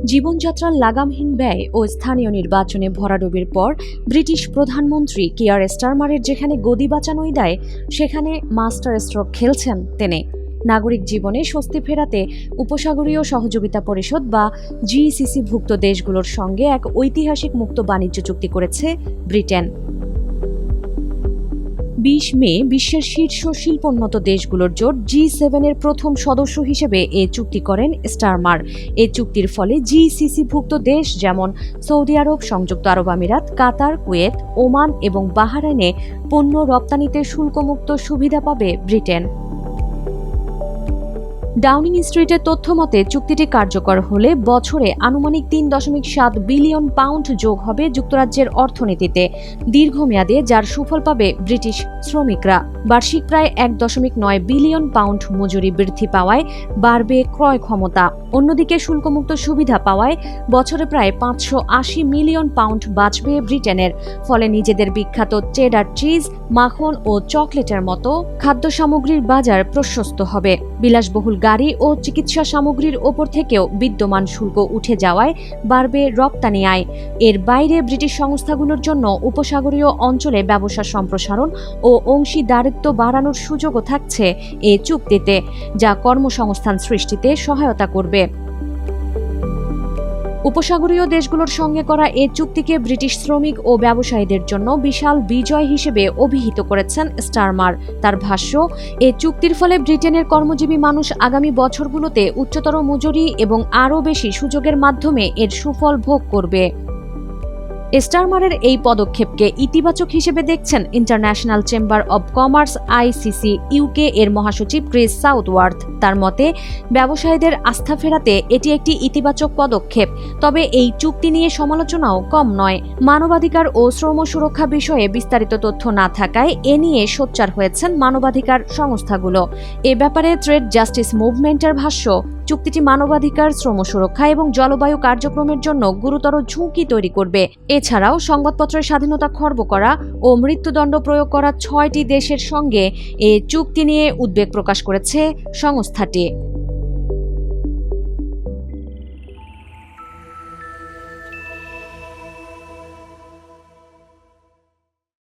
জীবনযাত্রার লাগামহীন ব্যয় ও স্থানীয় নির্বাচনে ভরাডুবির পর ব্রিটিশ প্রধানমন্ত্রী কিয়ার স্টারমারের যেখানে গদি বাঁচানোই দায়, সেখানে মাস্টার স্ট্রোক খেলছেন তিনি। নাগরিক জীবনে স্বস্তি ফেরাতে উপসাগরীয় সহযোগিতা পরিষদ বা জিসিসি-ভুক্ত দেশগুলোর সঙ্গে এক ঐতিহাসিক মুক্ত বাণিজ্য চুক্তি করেছে ব্রিটেন। ২০ মে বিশ্বের শীর্ষ শিল্পোন্নত দেশগুলোর জোট G7-এর প্রথম সদস্য হিসেবে এ চুক্তি করেন স্টারমার। এ চুক্তির ফলে জিসিসি-ভুক্ত দেশ যেমন সৌদি আরব, সংযুক্ত আরব আমিরাত, কাতার, কুয়েত, ওমান এবং বাহরাইনে পণ্য রপ্তানিতে শুল্কমুক্ত সুবিধা পাবে ব্রিটেন। ডাউনিং স্ট্রিটের তথ্য মতে চুক্তিটি কার্যকর হলে বছরে আনুমানিক ৩.৭ বিলিয়ন পাউন্ড যোগ হবে যুক্তরাজ্যের অর্থনীতিতে দীর্ঘমেয়াদে, যার সুফল পাবে ব্রিটিশ শ্রমিকরা। বার্ষিক প্রায় ১.৯ বিলিয়ন পাউন্ড মজুরি বৃদ্ধি পাওয়ায় বাড়বে ক্রয় ক্ষমতা। অন্যদিকে শুল্কমুক্ত সুবিধা পাওয়ায় বছরে প্রায় ৫৮০ মিলিয়ন পাউন্ড বাঁচবে ব্রিটেনের। ফলে নিজেদের বিখ্যাত চেডার চিজ, মাখন ও চকলেটের মতো খাদ্য সামগ্রীর বাজার প্রশস্ত হবে। বিলাসবহুল গাড়ি ও চিকিৎসা সামগ্রীর ওপর থেকেও বিদ্যমান শুল্ক উঠে যাওয়ায় বাড়বে রপ্তানি আয়। এর বাইরে ব্রিটিশ সংস্থাগুলোর জন্য উপসাগরীয় অঞ্চলে ব্যবসা সম্প্রসারণ ও অংশীদারিত্ব বাড়ানোর সুযোগও থাকছে এ চুক্তিতে, যা কর্মসংস্থান সৃষ্টিতে সহায়তা করবে। উপসাগরীয় দেশগুলোর সঙ্গে করা এ চুক্তিকে ব্রিটিশ শ্রমিক ও ব্যবসায়ীদের জন্য বিশাল বিজয় হিসেবে অভিহিত করেছেন স্টারমার। তার ভাষ্য, এ চুক্তির ফলে ব্রিটেনের কর্মজীবী মানুষ আগামী বছরগুলোতে উচ্চতর মজুরি এবং আরও বেশি সুযোগের মাধ্যমে এর সুফল ভোগ করবে। স্টারমারের এই পদক্ষেপকে ইতিবাচক হিসেবে দেখছেন international chamber of commerce ICC UK এর মহাসচিব ক্রিস সাউথওয়ার্থ। তার মতে, ব্যবসায়ীদের আস্থা ফেরাতে এটি একটি ইতিবাচক পদক্ষেপ। তবে এই চুক্তি নিয়ে সমালোচনাও কম নয়। মানবাধিকার ও শ্রম সুরক্ষা বিষয়ে বিস্তারিত তথ্য না থাকায় এ নিয়ে সোচ্চার হয়েছেন মানবাধিকার সংস্থাগুলো। এ ব্যাপারে ট্রেড জাস্টিস মুভমেন্টের ভাষ্য, চুক্তিটি মানবাধিকার, শ্রম সুরক্ষা এবং জলবায়ু কার্যক্রমের জন্য গুরুতর ঝুঁকি তৈরি করবে। এছাড়াও সংবাদপত্রের স্বাধীনতা খর্ব করা ও মৃত্যুদণ্ড প্রয়োগ করা ৬টি দেশের সঙ্গে এ চুক্তি নিয়ে উদ্বেগ প্রকাশ করেছে সংস্থাটি।